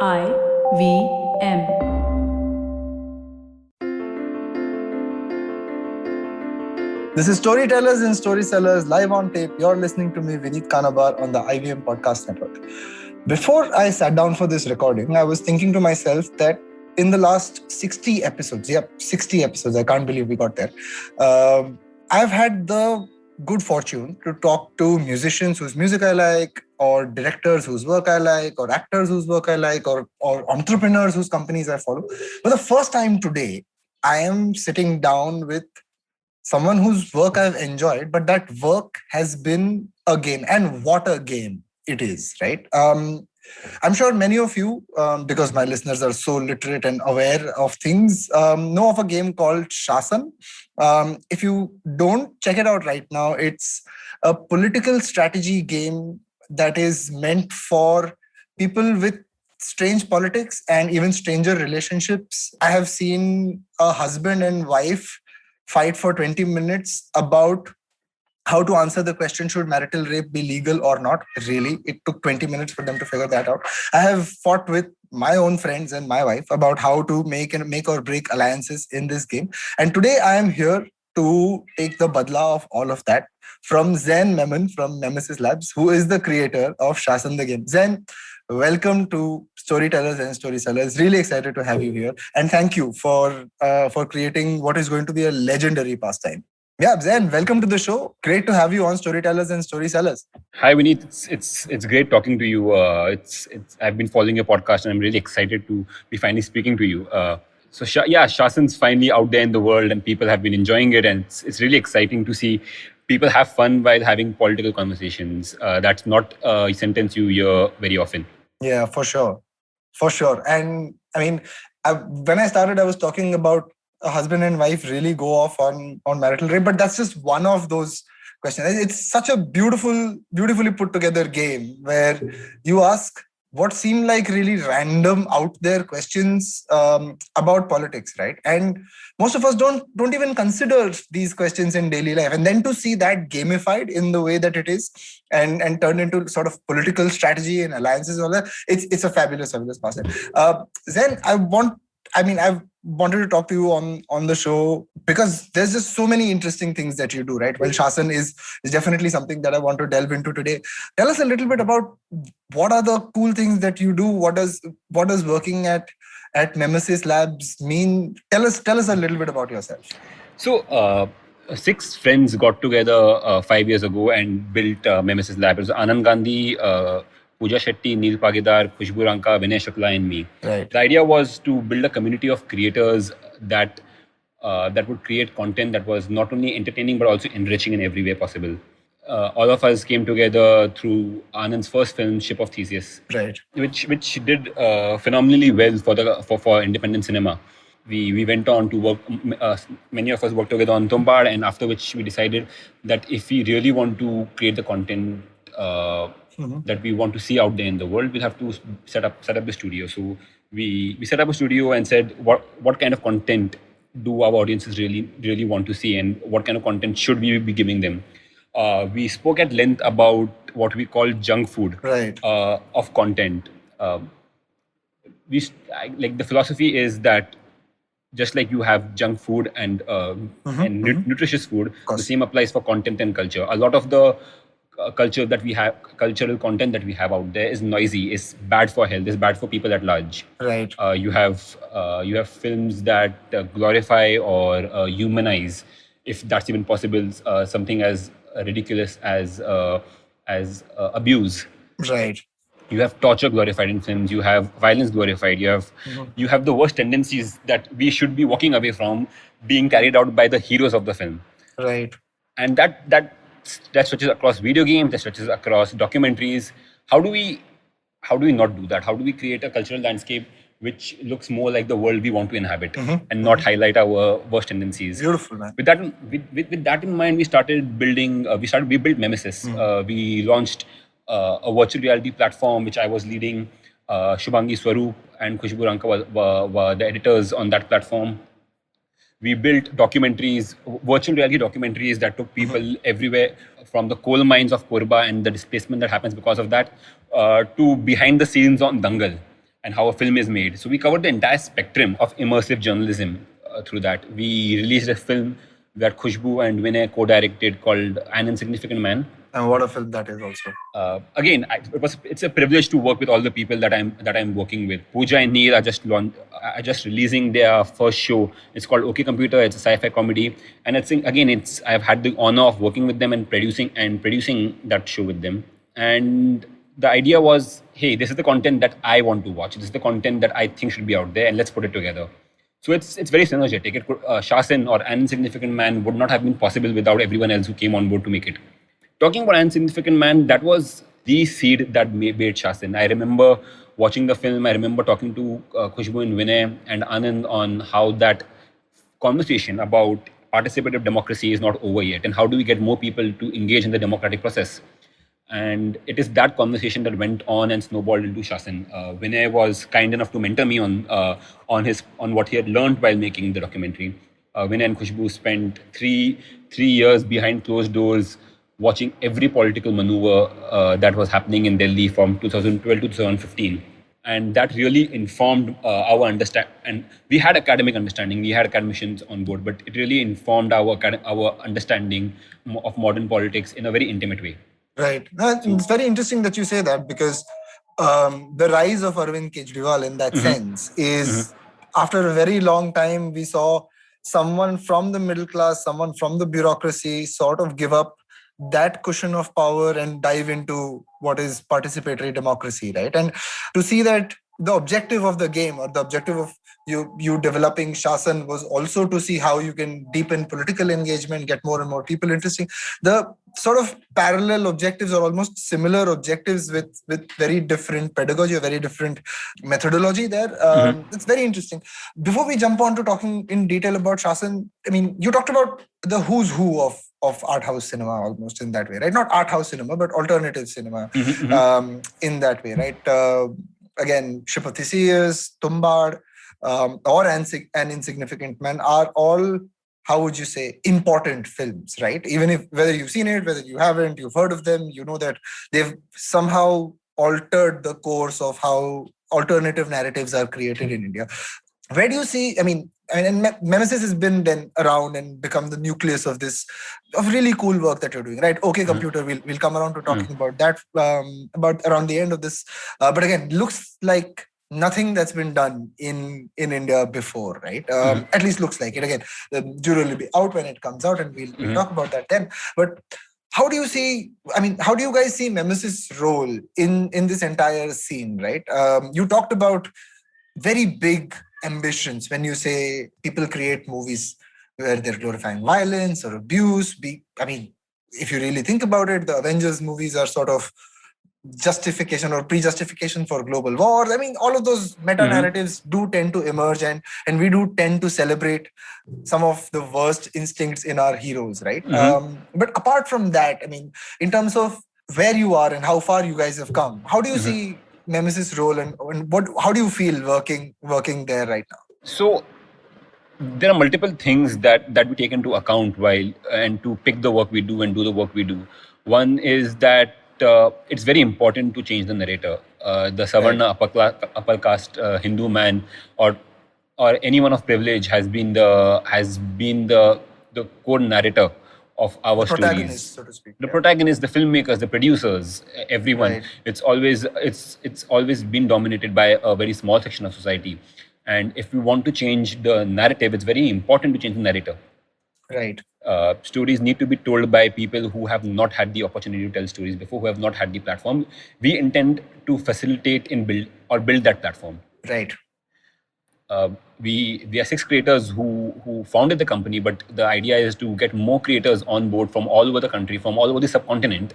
IVM. This is Storytellers and Storysellers live on tape. You're listening to me, Vineet Kanabar, on the IVM Podcast Network. Before I sat down for this recording, I was thinking to myself that in the last 60 episodes, 60 episodes, I can't believe we got there, I've had the good fortune to talk to musicians whose music I like, or directors whose work I like, or actors whose work I like, or entrepreneurs whose companies I follow. For the first time today, I am sitting down with someone whose work I've enjoyed, but that work has been a game, and what a game it is, right? I'm sure many of you, because my listeners are so literate and aware of things, know of a game called Shasn. If you don't, check it out right now. It's a political strategy game that is meant for people with strange politics and even stranger relationships. I have seen a husband and wife fight for 20 minutes about how to answer the question, should marital rape be legal or not? Really, it took 20 minutes for them to figure that out. I have fought with my own friends and my wife about how to make or break alliances in this game. And today I am here to take the badla of all of that from Zain Memon from Nemesis Labs, who is the creator of Shasn the game. Zain, welcome to Storytellers and Storysellers. Really excited to have you here. And thank you for creating what is going to be a legendary pastime. Yeah, Zain, welcome to the show. Great to have you on Storytellers and Storysellers. Hi, Vineet. It's great talking to you. I've been following your podcast, and I'm really excited to be finally speaking to you. Shasn's finally out there in the world, and people have been enjoying it, and it's really exciting to see people have fun while having political conversations. That's not a sentence you hear very often. Yeah, for sure. And I mean, when I started, I was talking about a husband and wife really go off on marital rape, but that's just one of those questions. It's such a beautifully put together game where you ask what seem like really random out there questions about politics, right? And most of us don't even consider these questions in daily life, and then to see that gamified in the way that it is and turned into sort of political strategy and alliances and all that, it's a fabulous pastime. Then I've wanted to talk to you on the show because there's just so many interesting things that you do, right? Well, Shasn is definitely something that I want to delve into today. Tell us a little bit about what are the cool things that you do. What does working at Nemesis Labs mean? Tell us a little bit about yourself. So, 6 friends got together 5 years ago and built Nemesis Lab. It was Anand Gandhi, Pooja Shetty, Neil Pagidar, Khushbu Ranka, Vinay Shukla, and me. Right. The idea was to build a community of creators that would create content that was not only entertaining but also enriching in every way possible. All of us came together through Anand's first film, Ship of Theseus, right, which did phenomenally well for independent cinema. We went on to work. Many of us worked together on Tumbad, and after which we decided that if we really want to create the content that we want to see out there in the world, we'll have to set up the studio. So we set up a studio and said what kind of content do our audiences really want to see, and what kind of content should we be giving them. We spoke at length about what we call junk food, right, of content. The philosophy is that just like you have junk food and nutritious food, the same applies for content and culture. A lot of the cultural content that we have out there is noisy, is bad for health, is bad for people at large. Right. You have films that glorify or humanize, if that's even possible, something as ridiculous as abuse. Right. You have torture glorified in films. You have violence glorified. You have the worst tendencies that we should be walking away from being carried out by the heroes of the film. Right. And that stretches across video games. That stretches across documentaries. How do we not do that? How do we create a cultural landscape which looks more like the world we want to inhabit and not highlight our worst tendencies? Beautiful, man. With that in mind, we started building. We built Nemesis. We launched a virtual reality platform which I was leading. Shubhangi Swaroop and Khushbu Ranka were the editors on that platform. We built documentaries, virtual reality documentaries that took people everywhere, from the coal mines of Korba and the displacement that happens because of that, to behind the scenes on Dangal, and how a film is made. So we covered the entire spectrum of immersive journalism through that. We released a film that Khushbu and Vinay co-directed called An Insignificant Man. And what a film that is also. Again, it's a privilege to work with all the people that I'm working with. Pooja and Neer are just releasing their first show. It's called OK Computer. It's a sci-fi comedy, and I've had the honor of working with them and producing that show with them. And the idea was, hey, this is the content that I want to watch. This is the content that I think should be out there, and let's put it together. So it's very synergetic. Shasn or An Insignificant Man would not have been possible without everyone else who came on board to make it. Talking about An Insignificant Man, that was the seed that made Shasn. I remember watching the film. I remember talking to Khushbu and Vinay and Anand on how that conversation about participative democracy is not over yet, and how do we get more people to engage in the democratic process. And it is that conversation that went on and snowballed into Shasn. Vinay was kind enough to mentor me on what he had learned while making the documentary. Vinay and Khushbu spent three years behind closed doors watching every political maneuver that was happening in Delhi from 2012 to 2015. And that really informed our understanding. And we had academic understanding, we had academicians on board, but it really informed our understanding of modern politics in a very intimate way. Right. It's very interesting that you say that, because the rise of Arvind Kejriwal in that sense is after a very long time, we saw someone from the middle class, someone from the bureaucracy sort of give up that cushion of power and dive into what is participatory democracy, right? And to see that the objective of the game, or the objective of you developing Shasn, was also to see how you can deepen political engagement, get more and more people interesting. The sort of parallel objectives are almost similar objectives with very different pedagogy, or very different methodology there. It's very interesting. Before we jump on to talking in detail about Shasn, I mean, you talked about the who's who of art house cinema, almost in that way, right? Not art house cinema, but alternative cinema in that way, right? Again, Ship of Theseus, Tumbar, or An Insignificant Man are all, how would you say, important films, right? Even if, whether you've seen it, whether you haven't, you've heard of them, you know that they've somehow altered the course of how alternative narratives are created in India. Where do you see, I mean, Nemesis has been then around and become the nucleus of this, of really cool work that you're doing, right? Okay, Computer, we'll come around to talking about that, about around the end of this. But again, looks like nothing that's been done in India before, right? At least looks like it. Again, the jury will be out when it comes out, and we'll talk about that then. But how do you see, I mean, how do you guys see Nemesis' role in this entire scene, right? You talked about very big ambitions when you say people create movies where they're glorifying violence or abuse. I mean, if you really think about it, the Avengers movies are sort of justification or pre-justification for global wars. I mean, all of those meta-narratives do tend to emerge, and we do tend to celebrate some of the worst instincts in our heroes, right? But apart from that, I mean, in terms of where you are and how far you guys have come, how do you see Nemesis' role, and how do you feel working there right now? So there are multiple things that we take into account while and to pick the work we do and do the work we do. One is that it's very important to change the narrator. The Savarna upper caste Hindu man or anyone of privilege has been the core narrator of our stories. So to speak. The protagonists, the filmmakers, the producers, everyone. Right. It's always been dominated by a very small section of society. And if we want to change the narrative, it's very important to change the narrator. Right. Stories need to be told by people who have not had the opportunity to tell stories before, who have not had the platform. We intend to facilitate and build that platform. Right. We are 6 creators who founded the company, but the idea is to get more creators on board from all over the country, from all over the subcontinent,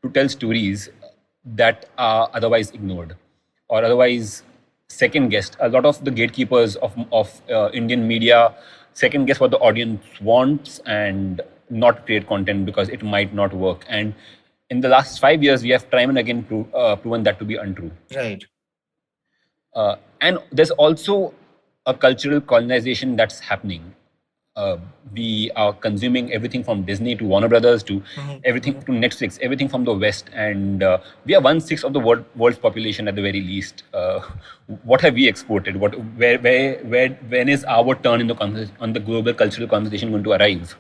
to tell stories that are otherwise ignored or otherwise second guessed. A lot of the gatekeepers of Indian media second guess what the audience wants and not create content because it might not work. And in the last 5 years, we have time and again proven that to be untrue. Right. And there's also a cultural colonization that's happening. uh, we are consuming everything from Disney to Warner Brothers to everything to Netflix, everything from the West, and we are 1/6 of the world's population at the very least. What have we exported? When is our turn in the on the global cultural conversation going to arrive?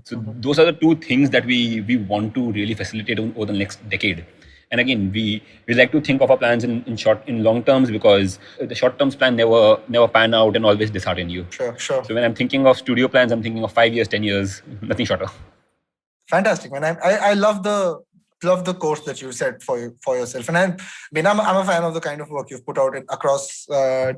So those are the two things that we want to really facilitate over the next decade. And again, we like to think of our plans in long terms, because the short terms plan never pan out and always dishearten you. Sure, sure. So when I'm thinking of studio plans, I'm thinking of 5 years, 10 years, nothing shorter. Fantastic, man. I love the course that you set for yourself, and I'm a fan of the kind of work you've put out across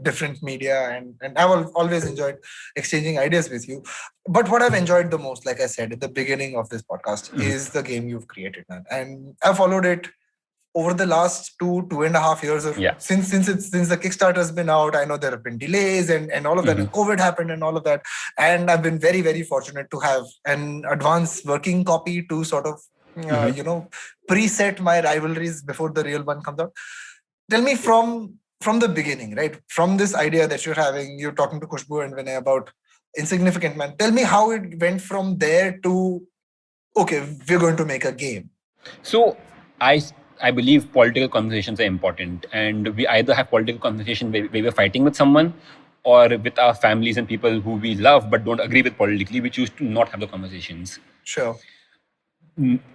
different media, and I've always enjoyed exchanging ideas with you. But what I've enjoyed the most, like I said at the beginning of this podcast, is the game you've created, man. And I've followed it over the last 2.5 years of since the Kickstarter has been out. I know there have been delays and all of that, and COVID happened and all of that. And I've been very, very fortunate to have an advanced working copy to sort of preset my rivalries before the real one comes out. Tell me from the beginning, right? From this idea that you're talking to Khushbu and Vinay about Insignificant Man. Tell me how it went from there to, okay, we're going to make a game. So I believe political conversations are important, and we either have political conversation where we're fighting with someone, or with our families and people who we love but don't agree with politically. We choose to not have the conversations. Sure.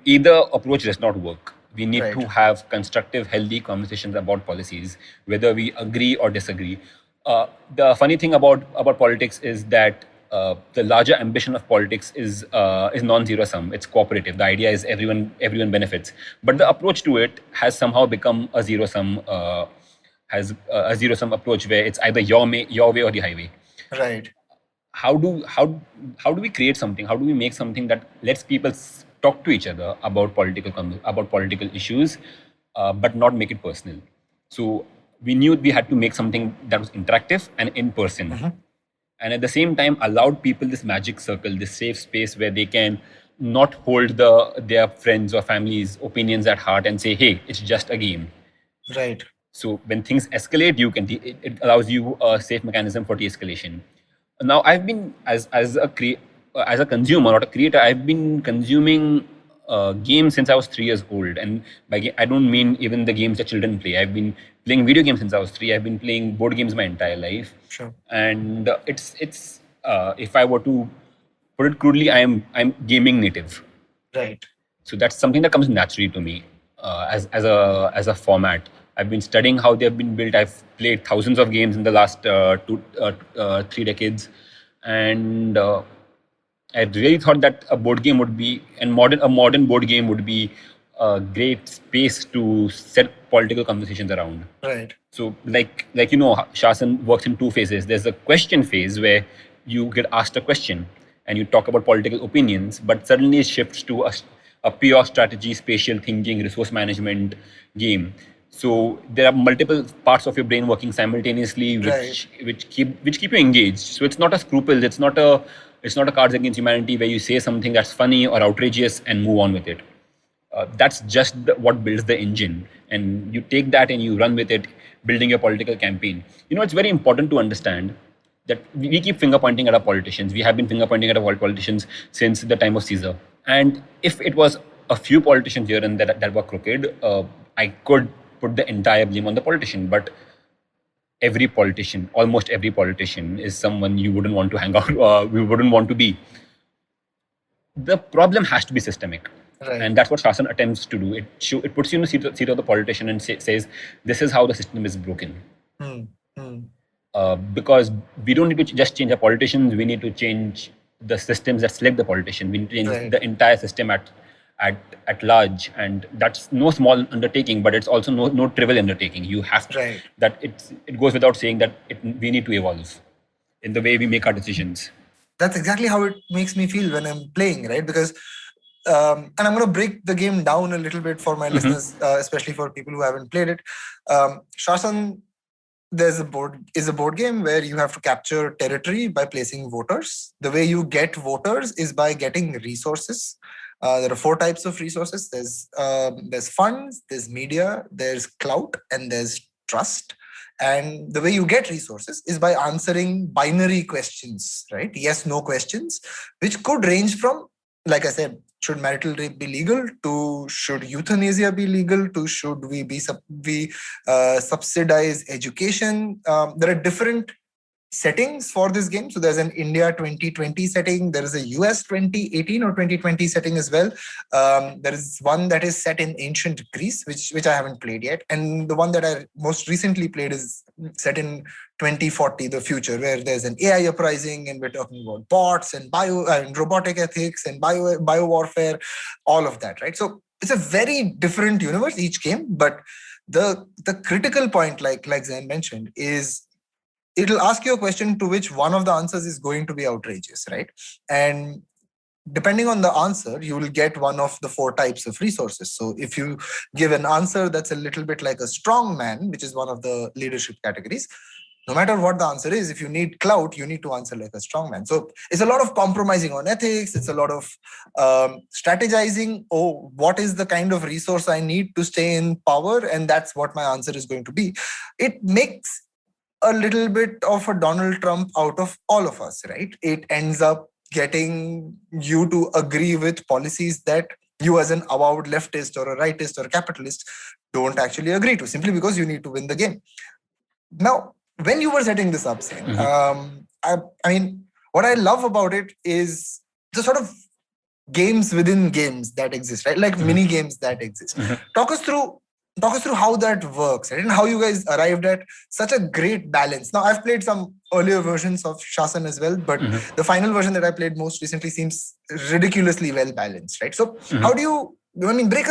Either approach does not work. We need to have constructive, healthy conversations about policies, whether we agree or disagree. The funny thing about politics is that the larger ambition of politics is non-zero sum. It's cooperative. The idea is everyone benefits, but the approach to it has somehow become a zero sum. Has a zero sum approach where it's either your way or the highway. Right. How do we create something? How do we make something that lets people talk to each other about political issues, but not make it personal? So we knew we had to make something that was interactive and in person, and at the same time allowed people this magic circle, this safe space where they can not hold their friends or families' opinions at heart and say, "Hey, it's just a game." Right. So when things escalate, it allows you a safe mechanism for de-escalation. Now, I've been as a consumer, not a creator, I've been consuming games since I was 3 years old, and I don't mean even the games that children play. I've been playing video games since I was 3. I've been playing board games my entire life. Sure. And it's if I were to put it crudely, I'm gaming native. Right. So that's something that comes naturally to me as a format. I've been studying how they've been built. I've played thousands of games in the last 3 decades, and I really thought that a board game would be, and a modern board game would be a great space to set political conversations around. Right. So, like Shasn works in 2 phases. There's a question phase where you get asked a question and you talk about political opinions, but suddenly it shifts to a pure strategy, spatial thinking, resource management game. So there are multiple parts of your brain working simultaneously, which keep you engaged. So it's not a scruple. It's not a Cards Against Humanity where you say something that's funny or outrageous and move on with it. That's just what builds the engine, and you take that and you run with it, building your political campaign. It's very important to understand that we keep finger pointing at our politicians. We have been finger pointing at our politicians since the time of Caesar. And if it was a few politicians here and there that were crooked, I could put the entire blame on the politician. But almost every politician is someone you wouldn't want to hang out, we wouldn't want to be. The problem has to be systemic. Right. And that's what Shasn attempts to do. It puts you in the seat of the politician and says, this is how the system is broken. Because we don't need to just change our politicians, we need to change the systems that select the politician. We need to change the entire system at large, and that's no small undertaking, but it's also no trivial undertaking. You have to, that it goes without saying that we need to evolve in the way we make our decisions. That's exactly how it makes me feel when I'm playing, right? Because and I'm going to break the game down a little bit for my listeners, especially for people who haven't played it. Shasn, there's a board game where you have to capture territory by placing voters. The way you get voters is by getting resources. There are 4 types of resources. There's funds, there's media, there's clout, and there's trust. And the way you get resources is by answering binary questions, right? Yes, no questions, which could range from, like I said, should marital rape be legal, to should euthanasia be legal, to should we subsidize education. There are different settings for this game. So there's an India 2020 setting. There is a US 2018 or 2020 setting as well. There is one that is set in ancient Greece, which I haven't played yet. And the one that I most recently played is set in 2040, the future, where there's an AI uprising, and we're talking about bots and robotic ethics and bio warfare, all of that, right? So it's a very different universe, each game. But the critical point, like Zain mentioned, is it'll ask you a question to which one of the answers is going to be outrageous, right? And depending on the answer, you will get one of the 4 types of resources. So if you give an answer that's a little bit like a strong man, which is one of the leadership categories, no matter what the answer is, if you need clout, you need to answer like a strong man. So it's a lot of compromising on ethics. It's a lot of strategizing. Oh, what is the kind of resource I need to stay in power? And that's what my answer is going to be. It makes a little bit of a Donald Trump out of all of us, right? It ends up getting you to agree with policies that you as an avowed leftist or a rightist or a capitalist don't actually agree to, simply because you need to win the game. Now, when you were setting this up, Zain, I mean, what I love about it is the sort of games within games that exist, right? Like mini games that exist. Talk us through how that works, right? And how you guys arrived at such a great balance. Now, I've played some earlier versions of Shasn as well, but the final version that I played most recently seems ridiculously well balanced, right? So how do you, break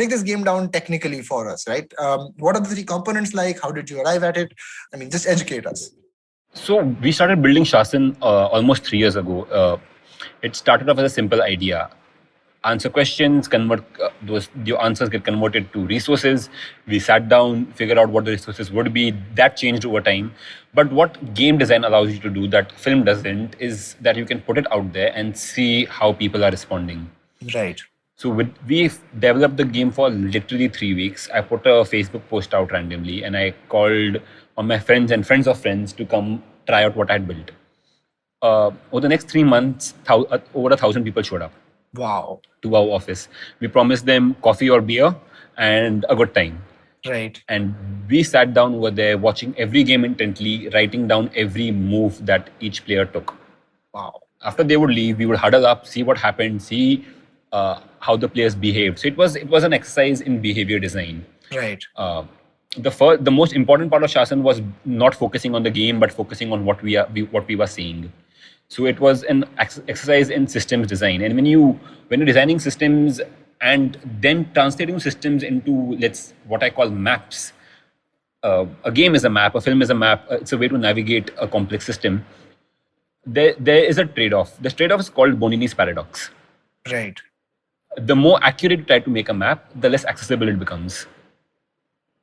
this game down technically for us, right? What are the 3 components like? How did you arrive at it? Just educate us. So we started building Shasn almost 3 years ago. It started off as a simple idea. Answer questions, convert your answers get converted to resources. We sat down, figured out what the resources would be. That changed over time. But what game design allows you to do that film doesn't is that you can put it out there and see how people are responding. Right. So we've developed the game for literally 3 weeks. I put a Facebook post out randomly, and I called on my friends and friends of friends to come try out what I had built. Over the next 3 months, over 1,000 people showed up. Wow. To our office. We promised them coffee or beer and a good time. Right. And we sat down over there watching every game intently, writing down every move that each player took. Wow. After they would leave, we would huddle up, see what happened, see how the players behaved. So it was an exercise in behavior design. Right. The most important part of Shasn was not focusing on the game, but focusing on what we were seeing. So it was an exercise in systems design. And when you're designing systems and then translating systems into what I call maps. A game is a map, a film is a map. It's a way to navigate a complex system. There is a trade-off. The trade-off is called Bonini's paradox. Right. The more accurate you try to make a map, the less accessible it becomes.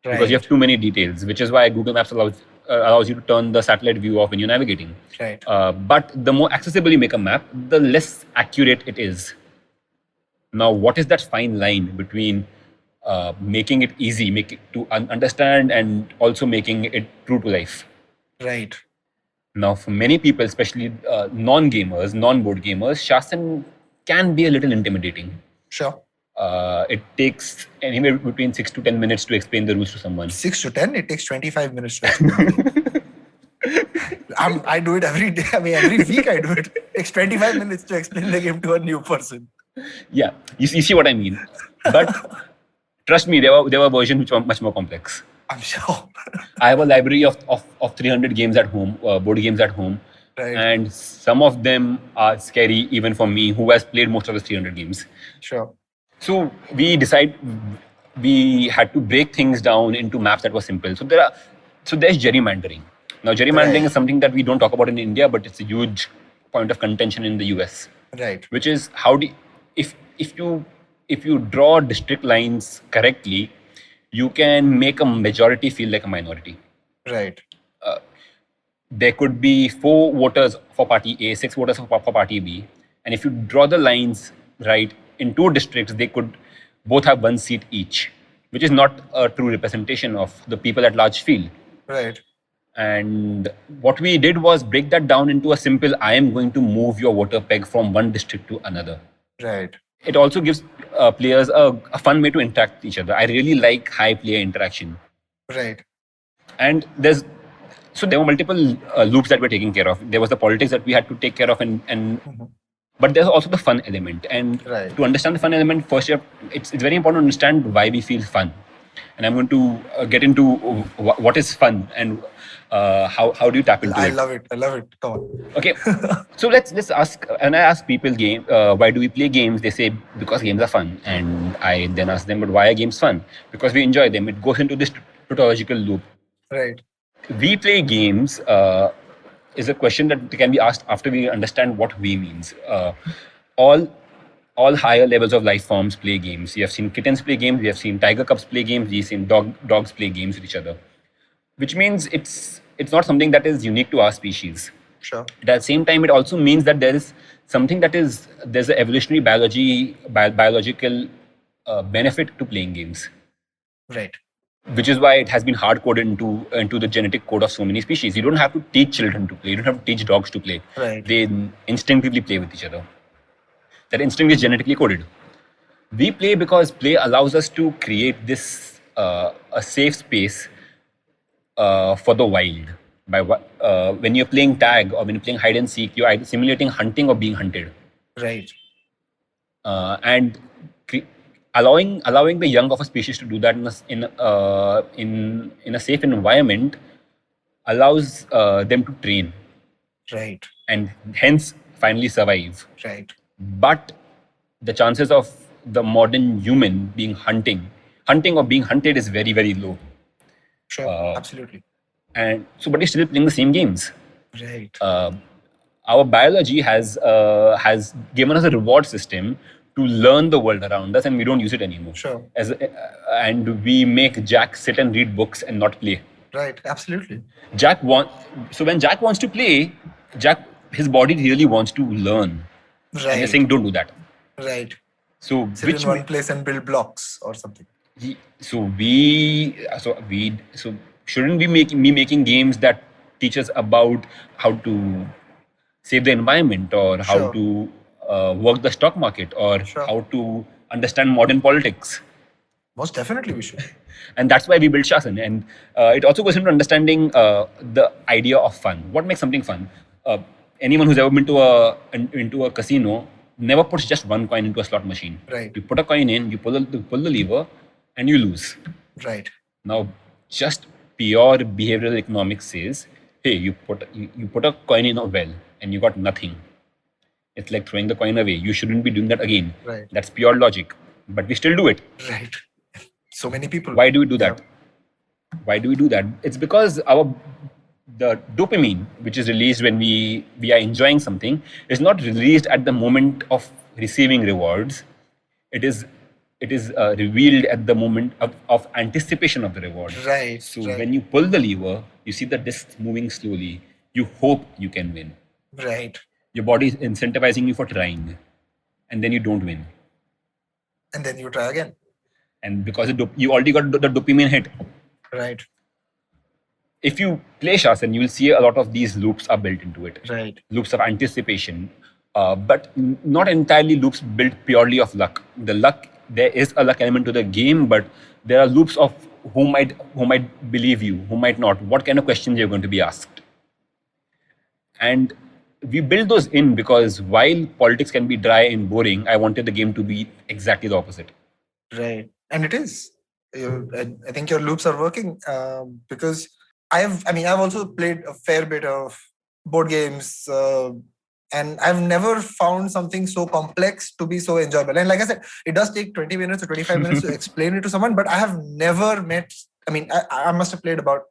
Right. Because you have too many details, which is why Google Maps allows you to turn the satellite view off when you're navigating. Right. But the more accessible you make a map, the less accurate it is. Now, what is that fine line between making it easy, make it to understand, and also making it true to life? Right. Now, for many people, especially non-gamers, non-board gamers, Shasn can be a little intimidating. Sure. It takes anywhere between 6 to 10 minutes to explain the rules to someone. 6 to 10? It takes 25 minutes to explain. I do it every day. Every week I do it. It takes 25 minutes to explain the game to a new person. Yeah, you see what I mean. But trust me, there were versions which were much more complex. I'm sure. I have a library of 300 games at home, board games at home. Right. And some of them are scary even for me, who has played most of the 300 games. Sure. So we had to break things down into maps that were simple. So there's gerrymandering. Now, gerrymandering is something that we don't talk about in India, but it's a huge point of contention in the US. Right. Which is if you draw district lines correctly, you can make a majority feel like a minority. Right. There could be 4 voters for party A, 6 voters for party B, and if you draw the lines right in 2 districts, they could both have 1 seat each, which is not a true representation of the people at large feel. Right. And what we did was break that down into a simple: I am going to move your water peg from one district to another. Right. It also gives players a fun way to interact with each other. I really like high player interaction. Right. And there were multiple loops that we're taking care of. There was the politics that we had to take care of, and Mhm. but there's also the fun element. And Right. to understand the fun element, first, it's very important to understand why we feel fun. And I'm going to get into what is fun and how do you tap into I it. love it. I love it. Come on. Okay, so let's ask. And I ask people, why do we play games? They say because games are fun. And I then ask them, but why are games fun? Because we enjoy them. It goes into this tautological loop. Right. We play games is a question that can be asked after we understand what we means. All all higher levels of life forms play games. We have seen kittens play games. We have seen tiger cubs play games. We've seen dogs play games with each other, which means it's not something that is unique to our species. Sure. At the same time, it also means that there is something there's an evolutionary biological benefit to playing games, Right. which is why it has been hard coded into the genetic code of so many species. You don't have to teach children to play. You don't have to teach dogs to play. Right. They instinctively play with each other. That instinct is genetically coded. We play because play allows us to create this a safe space for the wild. When you're playing tag or when you're playing hide and seek, you're either simulating hunting or being hunted. Right. And allowing the young of a species to do that in a safe environment allows them to train Right. and hence finally survive. Right. But the chances of the modern human hunting or being hunted is very, very low. Sure. Absolutely. And so, but we're still playing the same games. Right. Our biology has given us a reward system to learn the world around us, and we don't use it anymore. Sure. And we make Jack sit and read books and not play. Right. Absolutely. So when Jack wants to play, his body really wants to learn. Right. And they're saying, don't do that. Right. So sit in one place and build blocks or something. So shouldn't we be making games that teach us about how to save the environment, or how Sure. to work the stock market, or Sure. how to understand modern politics? Most definitely we should. And that's why we built Shasn. And it also goes into understanding the idea of fun. What makes something fun? Anyone who's ever been into a casino never puts just one coin into a slot machine. Right. You put a coin in, you pull the lever, and you lose. Right. Now, just pure behavioral economics says, hey, you put a coin in a well and you got nothing. It's like throwing the coin away. You shouldn't be doing that again. Right. That's pure logic. But we still do it. Right. So many people. Why do we do that? Why do we do that? It's because the dopamine, which is released when we are enjoying something, is not released at the moment of receiving rewards. It is revealed at the moment of anticipation of the reward. Right. So right. when you pull the lever, you see the disc moving slowly. You hope you can win. Right. Your body is incentivizing you for trying, and then you don't win. And then you try again. And because you already got the dopamine hit. Right. If you play Shasn, you will see a lot of these loops are built into it. Right. Loops of anticipation, but not entirely loops built purely of luck. There is a luck element to the game, but there are loops of who might believe you, who might not, what kind of questions you're going to be asked. And we build those in because while politics can be dry and boring, I wanted the game to be exactly the opposite. Right. And it is. I think your loops are working because I've also played a fair bit of board games and I've never found something so complex to be so enjoyable. And like I said, it does take 20 minutes or 25 minutes to explain it to someone, but I have never met, I must have played about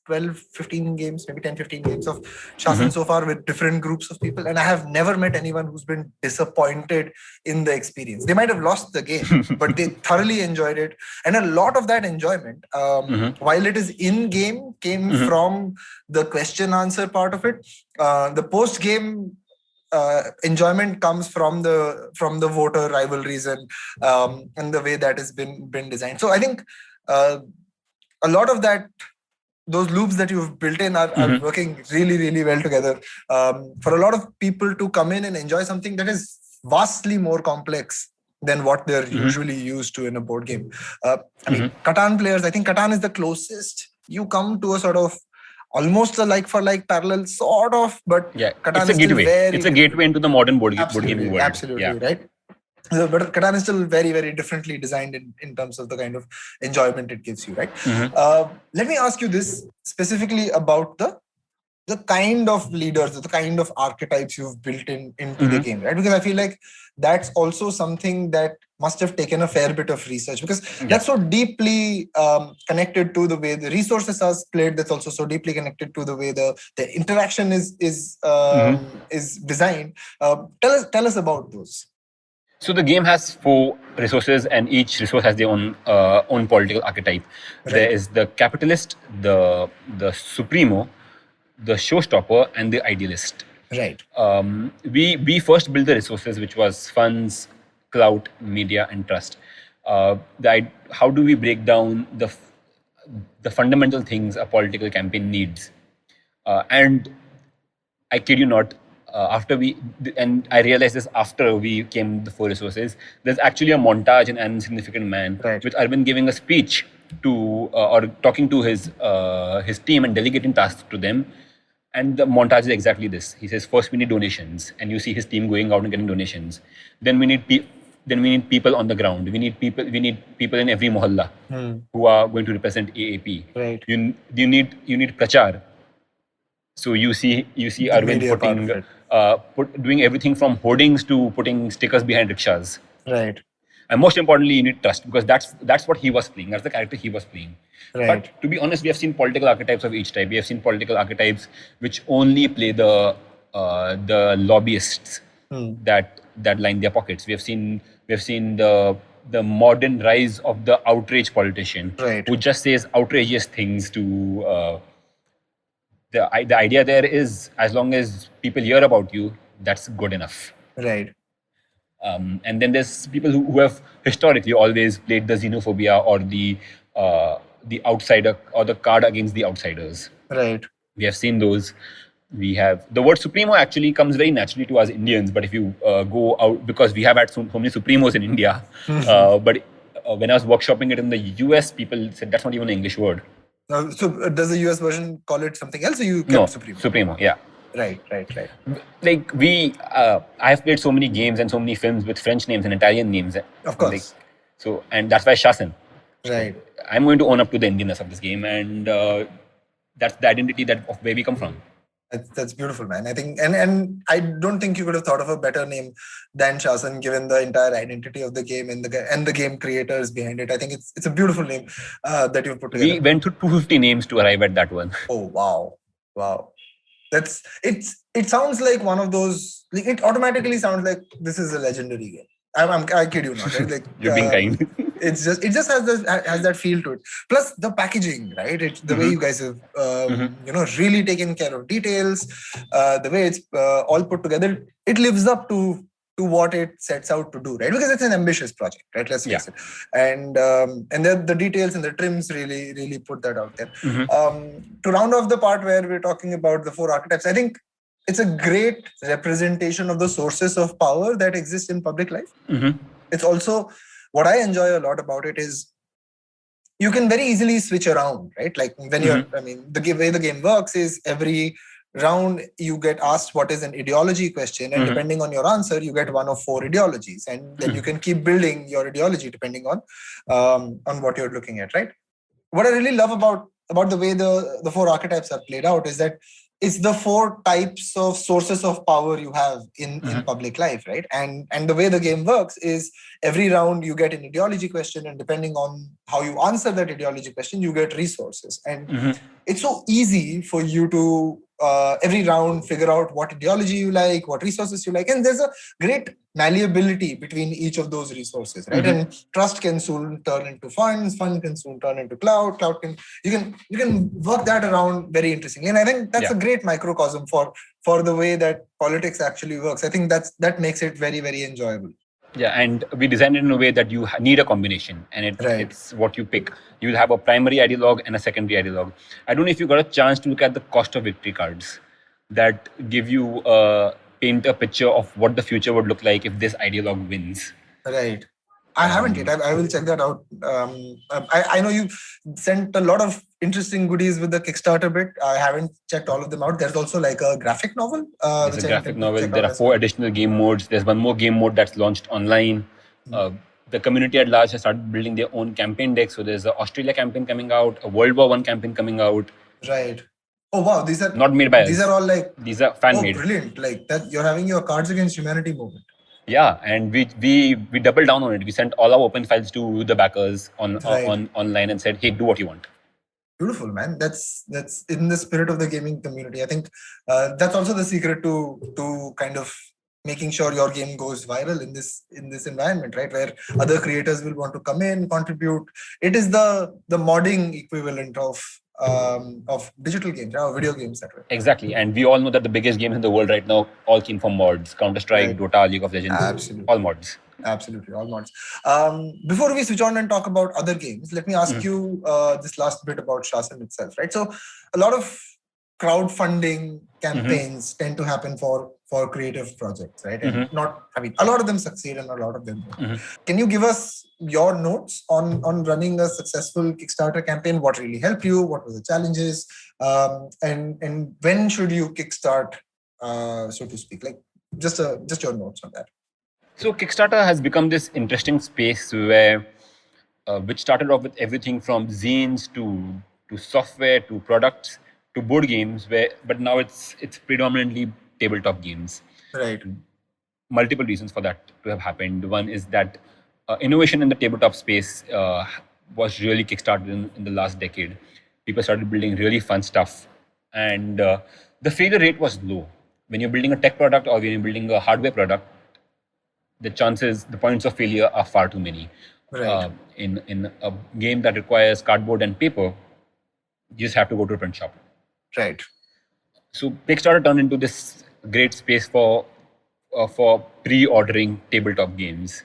12, 15 games, maybe 10, 15 games of Shasn so far with different groups of people. And I have never met anyone who's been disappointed in the experience. They might have lost the game, but they thoroughly enjoyed it. And a lot of that enjoyment, while it is in-game, came from the question answer part of it. The post-game enjoyment comes from the voter rivalries and the way that has been designed. So I think a lot of that those loops that you've built in are working really, really well together. For a lot of people to come in and enjoy something that is vastly more complex than what they're usually used to in a board game. I mean, Catan players, I think Catan is the closest you come to a sort of almost a like for like parallel, sort of, but Catan it's a is gateway. still very It's a gateway into the modern board gaming world. Absolutely, right. But Catan is still very, very differently designed in terms of the kind of enjoyment it gives you, right? Let me ask you this specifically about the kind of leaders, the kind of archetypes you've built into the game, right? Because I feel like that's also something that must have taken a fair bit of research, because that's so deeply connected to the way the resources are split. That's also so deeply connected to the way the interaction is designed. Tell us about those. So the game has 4 resources, and each resource has their own political archetype. Right. There is the capitalist, the supremo, the showstopper, and the idealist. Right. We first built the resources, which was funds, clout, media, and trust. How do we break down the fundamental things a political campaign needs? And I kid you not, and I realized this after we came the 4 resources, there's actually a montage in An Insignificant Man with Arvind giving a speech to or talking to his team and delegating tasks to them. And the montage is exactly this. He says, first we need donations, and you see his team going out and getting donations. Then we need people on the ground. We need people in every mohalla who are going to represent AAP. Right. You need prachar. So you see Arvind doing everything from hoardings to putting stickers behind rickshaws. Right. And most importantly, you need trust, because that's what he was playing. That's the character he was playing. Right. But to be honest, we have seen political archetypes of each type. We have seen political archetypes which only play the lobbyists that line their pockets. We have seen the modern rise of the outrage politician who just says outrageous things to. The idea there is, as long as people hear about you, that's good enough. Right. And then there's people who have historically always played the xenophobia or the outsider, or the card against the outsiders. Right. We have seen those. We have the word supremo actually comes very naturally to us Indians, but if you go out, because we have had so many supremos in India, but when I was workshopping it in the US, people said that's not even an English word. So does the US version call it something else, or you kept No, Supremo? Supremo, yeah. Right. Like I have played so many games and so many films with French names and Italian names. Of course. And that's why Shasn. Right. So I'm going to own up to the Indianness of this game, and that's the identity of where we come from. That's beautiful, man. I think, and I don't think you could have thought of a better name than Shasn, given the entire identity of the game and the game creators behind it. I think it's a beautiful name that you've put together. We went through 250 names to arrive at that one. Oh wow! It sounds like one of those. Like, it automatically sounds like this is a legendary game. I kid you not. Right? Like, you're being kind. It just has that feel to it. Plus the packaging, right? The way you guys have really taken care of details, the way it's all put together, it lives up to what it sets out to do, right? Because it's an ambitious project, right? Let's face it. And the details and the trims really put that out there. To round off the part where we're talking about the 4 archetypes, I think it's a great representation of the sources of power that exist in public life. It's also, what I enjoy a lot about it is you can very easily switch around, right? Like when the way the game works is every round you get asked what is an ideology question, and depending on your answer, you get one of 4 ideologies, and then you can keep building your ideology depending on what you're looking at, right? What I really love about the way the 4 archetypes are played out is that it's the 4 types of sources of power you have in public life, right? And the way the game works is every round you get an ideology question, and depending on how you answer that ideology question, you get resources. And it's so easy for you to every round figure out what ideology you like, what resources you like, and there's a great malleability between each of those resources, right? And trust can soon turn into funds, fund can soon turn into cloud can you can work that around very interestingly. And I think that's a great microcosm for the way that politics actually works. I think that makes it very, very enjoyable. Yeah, and we designed it in a way that you need a combination, and Right. it's what you pick. You'll have a primary ideologue and a secondary ideologue. I don't know if you got a chance to look at the cost of victory cards that give you paint a picture of what the future would look like if this ideologue wins. Right. I haven't yet. I will check that out. I know you sent a lot of interesting goodies with the Kickstarter bit. I haven't checked all of them out. There's also like a graphic novel. There's Which a I graphic intend to novel. check There out are as 4 well. additional game modes. There's one more game mode that's launched online. The community at large has started building their own campaign deck. So there's an Australia campaign coming out, a World War One campaign coming out. Right. Oh wow, Not made by these us. are all like, These are fan oh made. brilliant. Like that you're having your Cards Against Humanity moment. Yeah, and we doubled down on it. We sent all our open files to the backers Right. on online and said, hey, do what you want. Beautiful, man. That's in the spirit of the gaming community. I think that's also the secret to kind of making sure your game goes viral in this environment, right? Where other creators will want to come in, contribute. It is the modding equivalent of digital games, or video games that way. Exactly, and we all know that the biggest games in the world right now all came from mods: Counter Strike, Right. Dota, League of Legends, Absolutely. all mods. Absolutely, all mods. Before we switch on and talk about other games, let me ask you this last bit about Shasn itself, right? So, a lot of crowdfunding campaigns tend to happen for creative projects, right? And a lot of them succeed and a lot of them don't. Can you give us your notes on running a successful Kickstarter campaign? What really helped you? What were the challenges? And when should you kickstart, so to speak? Like just your notes on that. So Kickstarter has become this interesting space where, which started off with everything from zines to software to products to board games, but now it's predominantly tabletop games. Right. Multiple reasons for that to have happened. One is that innovation in the tabletop space was really kickstarted in the last decade. People started building really fun stuff, and the failure rate was low. When you're building a tech product or when you're building a hardware product, the points of failure are far too many. Right. In a game that requires cardboard and paper, you just have to go to a print shop. Right. So Kickstarter turned into this great space for pre-ordering tabletop games.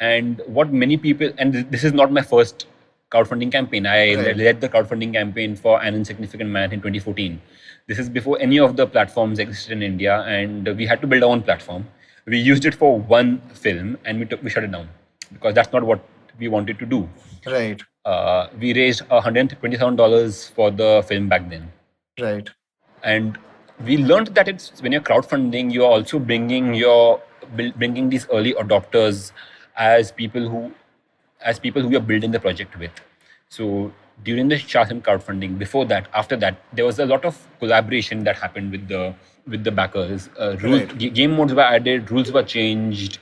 And what many people, and this is not my first crowdfunding campaign. I led the crowdfunding campaign for An Insignificant Man in 2014. This is before any of the platforms existed in India, and we had to build our own platform. We used it for one film, and we shut it down because that's not what we wanted to do. Right. We raised $120,000 for the film back then. Right. And we learned that it's when you're crowdfunding, you're also bringing these early adopters as people who you're building the project with. So during the Shasn crowdfunding, before that, after that, there was a lot of collaboration that happened with the backers. Game modes were added, rules were changed,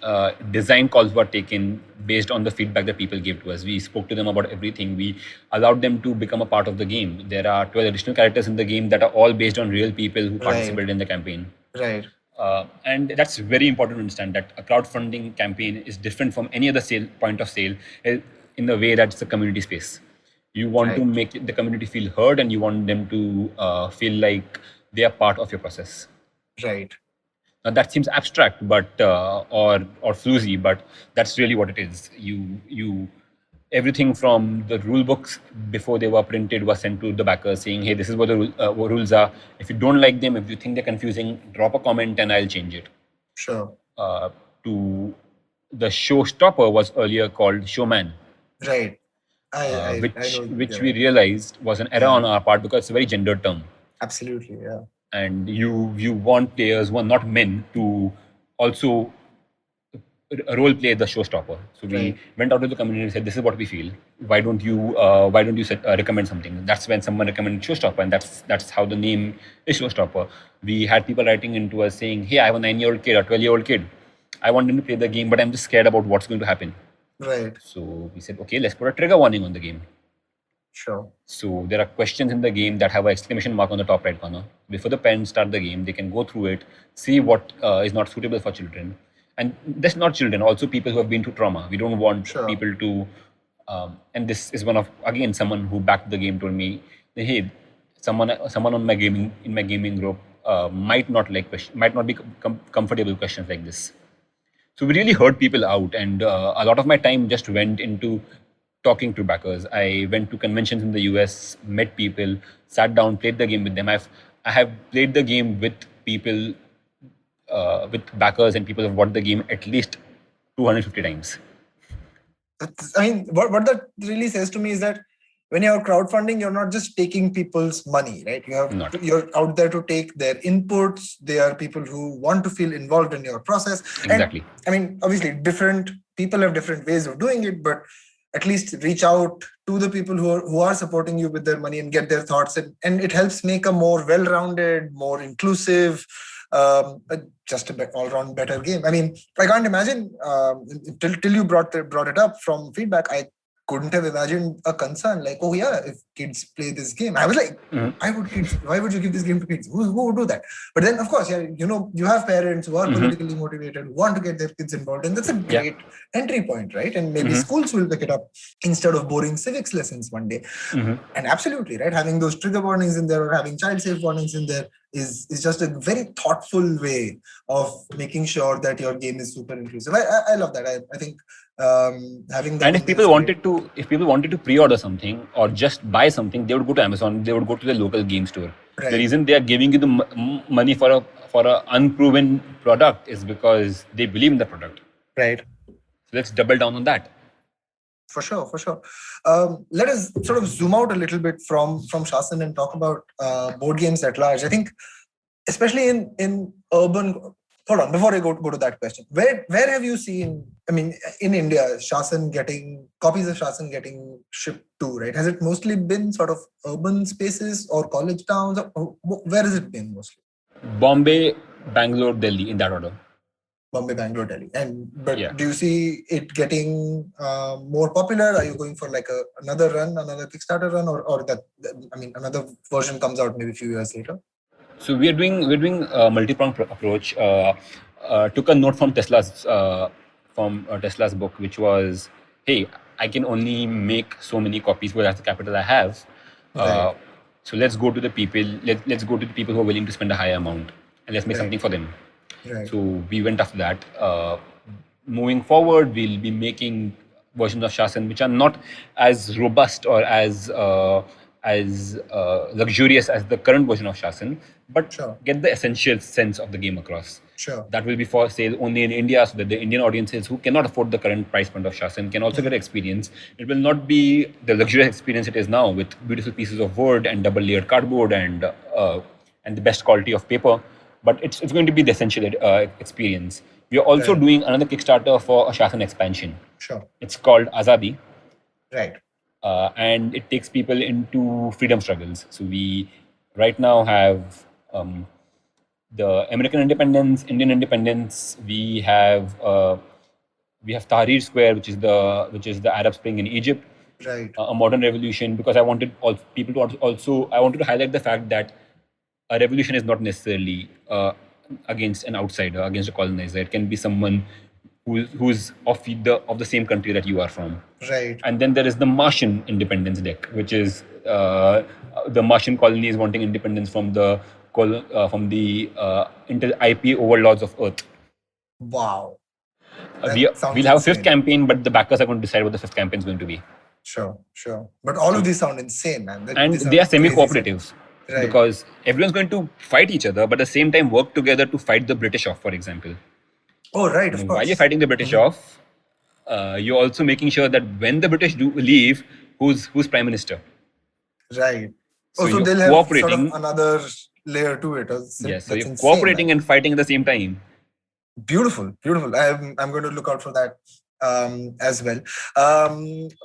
design calls were taken based on the feedback that people gave to us. We spoke to them about everything. We allowed them to become a part of the game. There are 12 additional characters in the game that are all based on real people who participated in the campaign. Right. And that's very important to understand that a crowdfunding campaign is different from any other point of sale in the way that it's a community space. You want to make the community feel heard, and you want them to feel like they are part of your process. Right. Now that seems abstract, but or floozy, but that's really what it is. You everything from the rule books before they were printed was sent to the backers saying, hey, this is what the rules are. If you don't like them, if you think they're confusing, drop a comment and I'll change it. Sure. To the showstopper was earlier called showman. Right. Which we realized was an error on our part because it's a very gendered term. Absolutely, yeah. And you want players who are not men to also role play the showstopper. So we went out to the community and said, this is what we feel. Why don't you recommend something? That's when someone recommended showstopper, and that's how the name is showstopper. We had people writing into us saying, hey, I have a 9-year-old kid or 12-year-old kid. I want them to play the game, but I'm just scared about what's going to happen. Right. So we said, okay, let's put a trigger warning on the game. Sure. So there are questions in the game that have an exclamation mark on the top right corner. Before the parents start the game, they can go through it, see what is not suitable for children. And that's not children, also people who have been through trauma. We don't want people to, and this is someone who backed the game told me, hey, someone in my gaming group might not be comfortable with questions like this. So we really heard people out, and a lot of my time just went into talking to backers. I went to conventions in the US, met people, sat down, played the game with them. I have played the game with people, with backers and people who have bought the game at least 250 times. I mean, what that really says to me is that when you're crowdfunding, you're not just taking people's money, right? You're out there to take their inputs. They are people who want to feel involved in your process. Exactly. And I mean, obviously, different people have different ways of doing it, but at least reach out to the people who are supporting you with their money and get their thoughts. And it helps make a more well-rounded, more inclusive, just a all-round better game. I mean, I can't imagine till you brought it up from feedback. I couldn't have imagined a concern like, oh yeah, if kids play this game. I was like, why would you give this game to kids? Who would do that? But then, of course, yeah, you have parents who are politically motivated, who want to get their kids involved, and that's a great entry point, right? And maybe schools will pick it up instead of boring civics lessons one day. And absolutely, right, having those trigger warnings in there or having child safe warnings in there is just a very thoughtful way of making sure that your game is super inclusive. I love that. I think having that. And if people wanted to pre-order something or just buy something, they would go to Amazon. They would go to the local game store. Right. The reason they are giving you the money for a unproven product is because they believe in the product. Right. So let's double down on that. For sure. Let us sort of zoom out a little bit from Shasn and talk about board games at large. I think, especially in urban. Hold on, before I go to that question, where have you seen? I mean, in India, copies of Shasn getting shipped to, right? Has it mostly been sort of urban spaces or college towns? Or where has it been mostly? Bombay, Bangalore, Delhi, in that order. Bombay, Bangalore, Delhi. Do you see it getting more popular? Are you going for like another Kickstarter run, or another version comes out maybe a few years later? So we're doing a multi-pronged approach. Took a note from Tesla's book, which was, hey, I can only make so many copies because that's the capital I have. Right. So let's go to the people. Let's go to the people who are willing to spend a higher amount, and let's make something for them. Right. So we went after that. Moving forward, we'll be making versions of Shasn which are not as robust or as luxurious as the current version of Shasn, but get the essential sense of the game across. Sure. That will be for sale only in India, so that the Indian audiences who cannot afford the current price point of Shasn can also get experience. It will not be the luxurious experience it is now with beautiful pieces of wood and double layered cardboard and the best quality of paper, but it's going to be the essential experience. We are also doing another Kickstarter for a Shasn expansion. Sure. It's called Azadi. Right. And it takes people into freedom struggles. So we right now have the American independence, Indian independence. We have Tahrir Square, which is the Arab Spring in Egypt. Right. A modern revolution, because I wanted people to I wanted to highlight the fact that a revolution is not necessarily against an outsider, against a colonizer. It can be someone who's of the same country that you are from. Right. And then there is the Martian independence deck, which is the Martian colonies wanting independence from the IP overlords of Earth. Wow. We'll have a fifth campaign, but the backers are going to decide what the fifth campaign is going to be. Sure. But all of these sound insane, man. And they are semi-cooperatives. Right. Because everyone's going to fight each other, but at the same time work together to fight the British off, for example. Oh, right. Of course. While you're fighting the British off, you're also making sure that when the British do leave, who's Prime Minister? Right. So they'll have sort of another layer to it. Yes, so you're cooperating and fighting at the same time. Beautiful. I'm going to look out for that as well.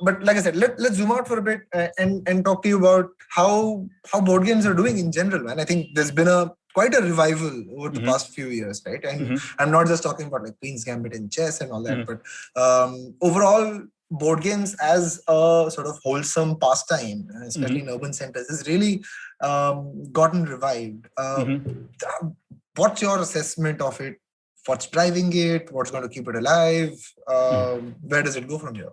But like I said, let's zoom out for a bit and talk to you about how board games are doing in general, man. I think there's been quite a revival over the past few years, right? And I'm not just talking about like Queen's Gambit and chess and all that, but overall, board games as a sort of wholesome pastime, especially in urban centers, has really gotten revived. What's your assessment of it? What's driving it? What's going to keep it alive? Where does it go from here?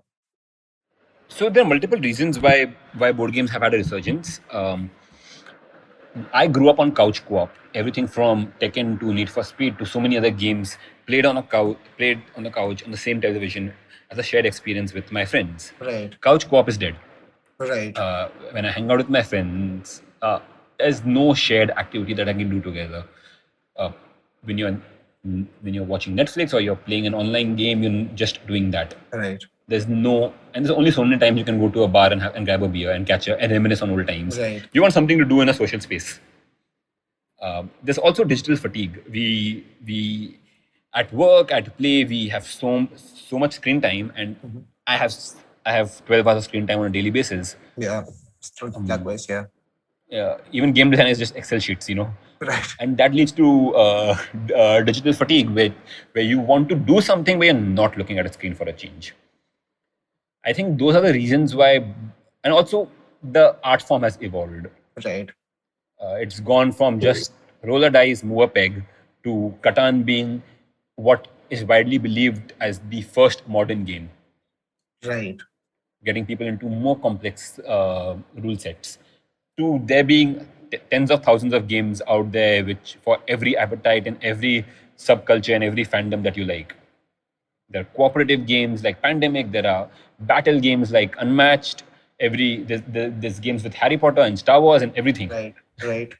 So there are multiple reasons why board games have had a resurgence. I grew up on couch co-op everything from Tekken to Need for Speed to so many other games played on the couch on the same television as a shared experience with my friends. Right. Couch co-op is dead. Right. When I hang out with my friends, there's no shared activity that I can do together. Uh, when you're when you're watching Netflix or you're playing an online game, you're just doing that. Right. There's only so many times you can go to a bar and grab a beer and and reminisce on old times. Right. You want something to do in a social space. There's also digital fatigue. We at work, at play, we have so much screen time, and I have I have 12 hours of screen time on a daily basis. Yeah. Likewise. Yeah. Even game design is just Excel sheets, Right. and that leads to digital fatigue, where you want to do something where you're not looking at a screen for a change. I think those are the reasons why, and also the art form has evolved. Right. It's gone from just roll a dice, move a peg, to Catan being what is widely believed as the first modern game, Right. getting people into more complex rule sets, to there being tens of thousands of games out there, which for every appetite and every subculture and every fandom that you like. There are cooperative games like Pandemic. There are battle games like Unmatched. There's games with Harry Potter and Star Wars and everything. Right. Right.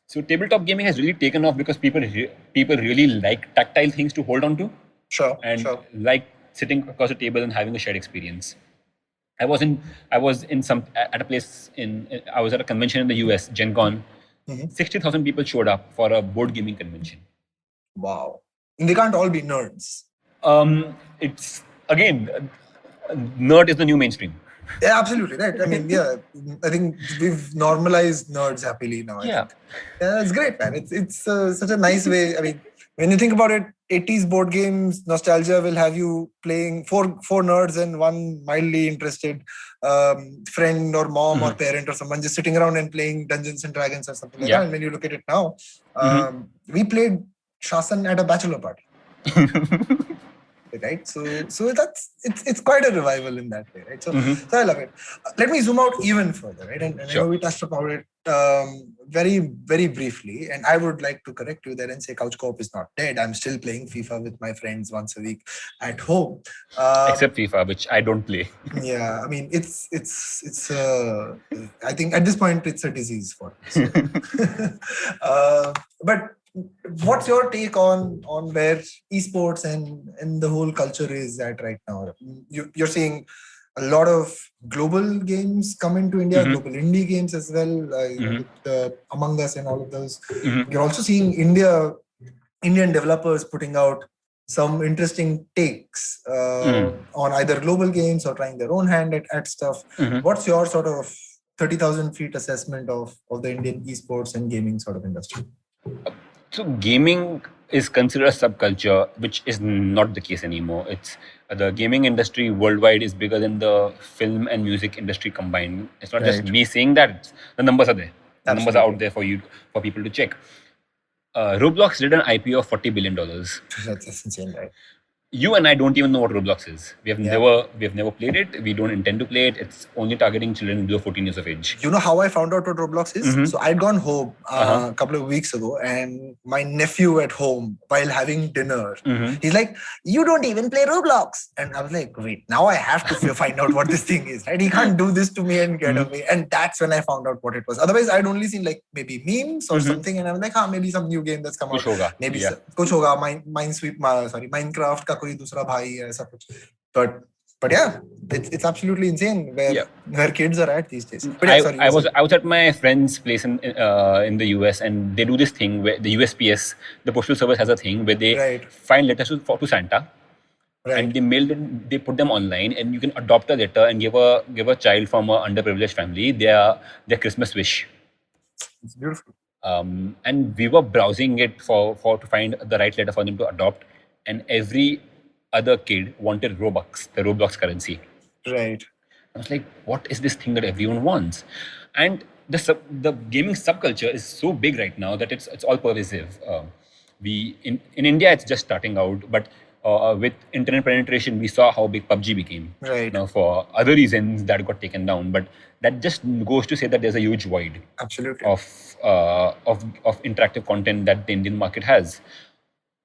So tabletop gaming has really taken off because people really like tactile things to hold on to, Sure. and Sure. like sitting across a table and having a shared experience. I was in some at a place I was at a convention in the US, Gen Con. 60,000 people showed up for a board gaming convention. Wow. And they can't all be nerds. It's again, nerd is the new mainstream. Yeah, absolutely. Right. I mean, yeah, I think we've normalized nerds happily now. Yeah. Yeah, it's great, man. It's such a nice way. I mean, when you think about it, 80s board games nostalgia will have you playing four nerds and one mildly interested friend or mom or parent or someone just sitting around and playing Dungeons and Dragons or something like that. And when you look at it now, we played Shasn at a bachelor party. Right, so it's quite a revival in that way, right? So I love it. Let me zoom out even further, right? And Sure. I know we touched about it very, very briefly, and I would like to correct you there and say couch co-op is not dead. I'm still playing FIFA with my friends once a week at home, except FIFA, which I don't play. Yeah, I mean it's I think at this point it's a disease for me. So. But what's your take on where esports and the whole culture is at right now? You're seeing a lot of global games come into India, global indie games as well, with Among Us and all of those. You're also seeing Indian developers putting out some interesting takes on either global games or trying their own hand at stuff. What's your sort of 30,000 feet assessment of the Indian esports and gaming sort of industry? So gaming is considered a subculture, which is not the case anymore. It's the gaming industry worldwide is bigger than the film and music industry combined. It's not just me saying that; the numbers are there. The numbers are out there for people to check. Roblox did an IPO of $40 billion. That's insane, right? You and I don't even know what Roblox is. We have never played it. We don't intend to play it. It's only targeting children below 14 years of age. You know how I found out what Roblox is? So I'd gone home a couple of weeks ago, and my nephew at home, while having dinner, he's like, "You don't even play Roblox." And I was like, "Wait, now I have to find out what this thing is, right? He can't do this to me and get away." And that's when I found out what it was. Otherwise, I'd only seen like maybe memes or something, and I was like, maybe some new game that's come out. Maybe kuch hoga, Minecraft. कोई दूसरा भाई है ऐसा कुछ but yeah it's absolutely insane where kids are at these days. But I was at my friend's place in the US, and they do this thing where the USPS, the postal service, has a thing where they find letters to Santa, and they mail them, they put them online, and you can adopt a letter and give a child from an underprivileged family their Christmas wish. It's beautiful. And we were browsing it to find the right letter for them to adopt, and every other kid wanted Robux, the Roblox currency. Right. I was like, what is this thing that everyone wants? And the gaming subculture is so big right now that it's all pervasive. In India, it's just starting out, but with internet penetration, we saw how big PUBG became. Right. Now, for other reasons, that got taken down, but that just goes to say that there's a huge void Absolutely. of interactive content that the Indian market has.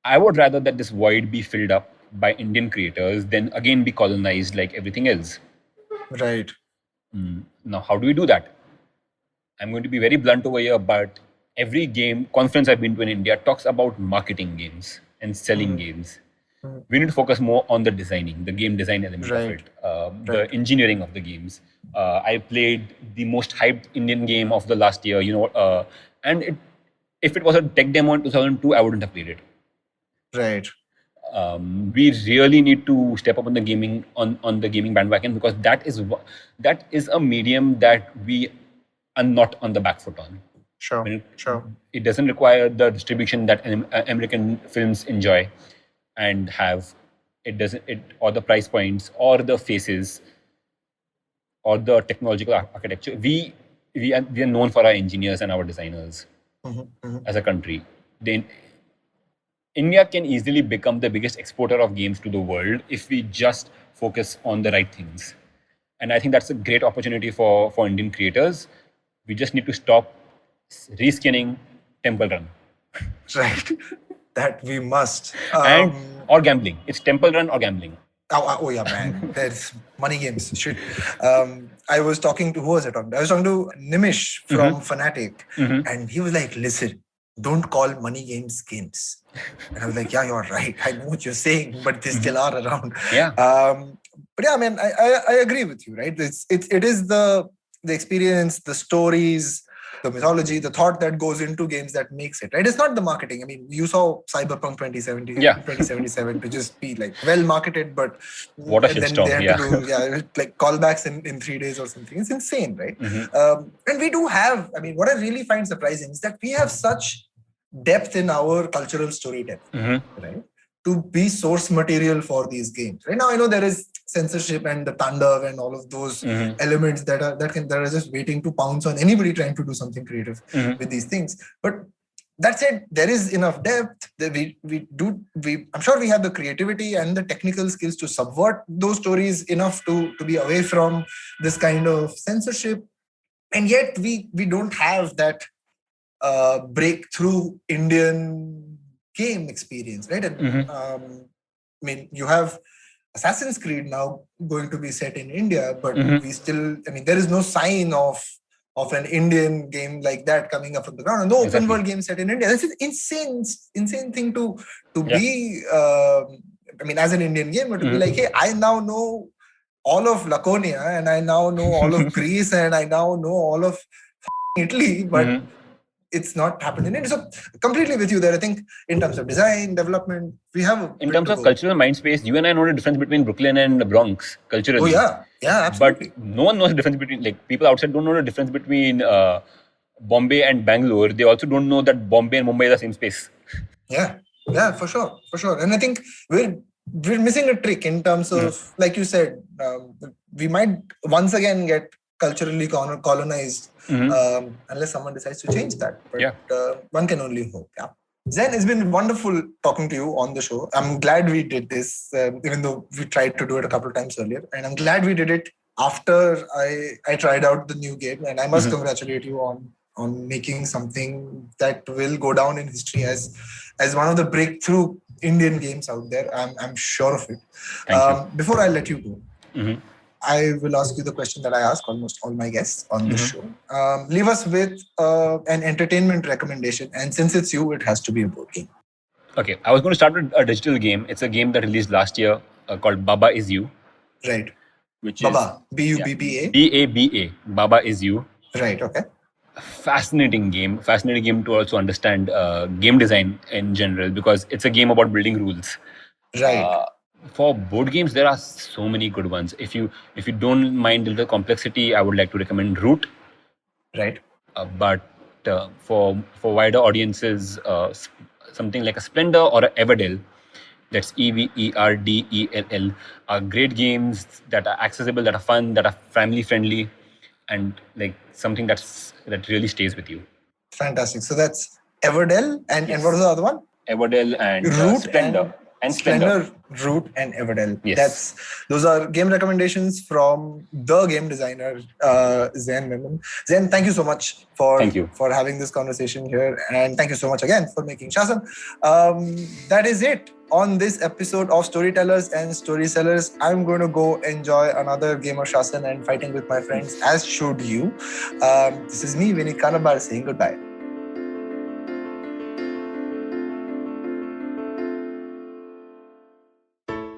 I would rather that this void be filled up by Indian creators than again be colonized like everything else. Right. Now, how do we do that? I'm going to be very blunt over here, but every game conference I've been to in India talks about marketing games and selling games. We need to focus more on the designing, the game design element of Right. it, the engineering of the games. I played the most hyped Indian game of the last year, and if it was a tech demo in 2002, I wouldn't have played it. Right. We really need to step up on the gaming bandwagon, because that is a medium that we are not on the back foot on. Sure. Sure. It doesn't require the distribution that American films enjoy and have. It doesn't, or the price points, or the faces, or the technological architecture. We are known for our engineers and our designers as a country. India can easily become the biggest exporter of games to the world if we just focus on the right things. And I think that's a great opportunity for Indian creators. We just need to stop reskinning Temple Run. Right. That we must. Or gambling. It's Temple Run or gambling. Oh yeah, man. There's money games. Shit. I was talking to, who was I talking to? I was talking to Nimish from Fnatic. And he was like, listen, don't call money games games. And I was like, yeah, you're right. I know what you're saying, but they still are around. Yeah. But yeah, man, I agree with you, right? It is the experience, the stories, the mythology, the thought that goes into games that makes it, right? It's not the marketing. I mean, you saw Cyberpunk 2077 to just be like well marketed, but what a shitstorm. Then they had to do like callbacks in 3 days or something. It's insane, right? And we do have, I mean, what I really find surprising is that we have such depth in our cultural storytelling, right? To be source material for these games. Right now, I know there is censorship and the Tandav and all of those elements that are just waiting to pounce on anybody trying to do something creative with these things. But that said, there is enough depth that I'm sure we have the creativity and the technical skills to subvert those stories enough to be away from this kind of censorship. And yet we don't have that breakthrough Indian game experience, right? And I mean, you have Assassin's Creed now going to be set in India, but we still, I mean, there is no sign of an Indian game like that coming up from the ground. No open world game set in India. This is insane thing to be. I mean, as an Indian gamer, to be like, hey, I now know all of Laconia, and I now know all of Greece, and I now know all of Italy, but it's not happened in India. So completely with you there. I think in terms of design, development, we have in terms of cultural mind space, you and I know the difference between Brooklyn and the Bronx culturally. Oh yeah, absolutely. But no one knows the difference between, like, people outside don't know the difference between Bombay and Bangalore. They also don't know that Bombay and Mumbai are the same space. Yeah, for sure. And I think we're missing a trick in terms of, like you said, we might once again get culturally colonized unless someone decides to change that. But one can only hope. Yeah. Zain, it's been wonderful talking to you on the show. I'm glad we did this, even though we tried to do it a couple of times earlier. And I'm glad we did it after I tried out the new game. And I must congratulate you on making something that will go down in history as one of the breakthrough Indian games out there. I'm sure of it. Before I let you go, I will ask you the question that I ask almost all my guests on this show. Leave us with an entertainment recommendation. And since it's you, it has to be a board game. Okay, I was going to start with a digital game. It's a game that released last year called Baba Is You. Right. Which Baba. is B-U-B-B-A? B-A-B-A. Baba Is You. Right, okay. Fascinating game to also understand game design in general, because it's a game about building rules. Right. For board games, there are so many good ones. If you don't mind the complexity, I would like to recommend Root. Right. But for wider audiences, something like a Splendor or a Everdell, that's Everdell, are great games that are accessible, that are fun, that are family friendly, and like something that really stays with you. Fantastic. So that's Everdell and what was the other one? Everdell and Root Splendor. And Splendor. Root, and Everdell. Yes. Those are game recommendations from the game designer, Zain Memon. Zain, thank you so much for having this conversation here. And thank you so much again for making Shasn. That is it on this episode of Storytellers and Storysellers. I'm going to go enjoy another game of Shasn and fighting with my friends, as should you. This is me, Vineet Kanabar, saying goodbye.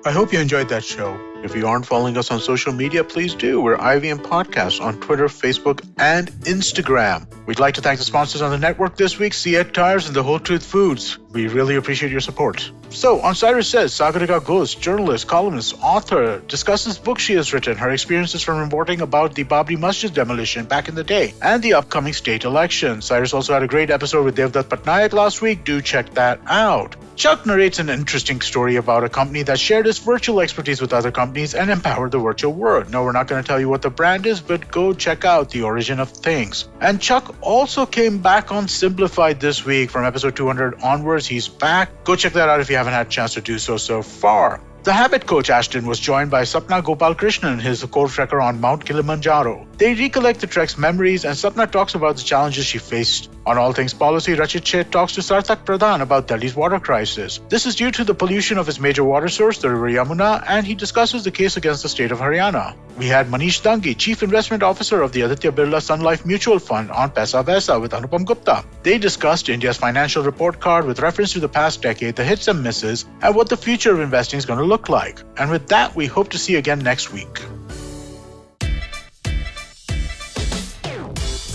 I hope you enjoyed that show. If you aren't following us on social media, please do. We're IVM Podcasts on Twitter, Facebook, and Instagram. We'd like to thank the sponsors on the network this week, Siet Tires and The Whole Truth Foods. We really appreciate your support. So, on Cyrus Says, Sagarika Ghost, journalist, columnist, author, discusses books she has written, her experiences from reporting about the Babri Masjid demolition back in the day, and the upcoming state election. Cyrus also had a great episode with Devdutt Patnaik last week. Do check that out. Chuck narrates an interesting story about a company that shared its virtual expertise with other companies and empowered the virtual world. No, we're not going to tell you what the brand is, but go check out The Origin of Things. And Chuck also came back on Simplified this week from episode 200 onwards. He's back. Go check that out if you haven't had a chance to do so far. The Habit Coach Ashton was joined by Sapna Gopalkrishnan, his co-trekker on Mount Kilimanjaro. They recollect the trek's memories, and Sapna talks about the challenges she faced. On All Things Policy, Rachit Sheth talks to Sarthak Pradhan about Delhi's water crisis. This is due to the pollution of his major water source, the river Yamuna, and he discusses the case against the state of Haryana. We had Manish Dangi, Chief Investment Officer of the Aditya Birla Sun Life Mutual Fund, on Paisa Vaisa with Anupam Gupta. They discussed India's financial report card with reference to the past decade, the hits and misses, and what the future of investing is going to look like. And with that, we hope to see you again next week.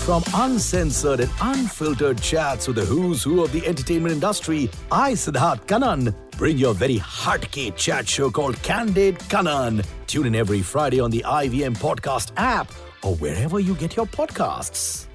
From uncensored and unfiltered chats with the who's who of the entertainment industry, I, Siddharth Kannan, bring you a very hardcore chat show called Candid Kannan. Tune in every Friday on the IVM Podcast app or wherever you get your podcasts.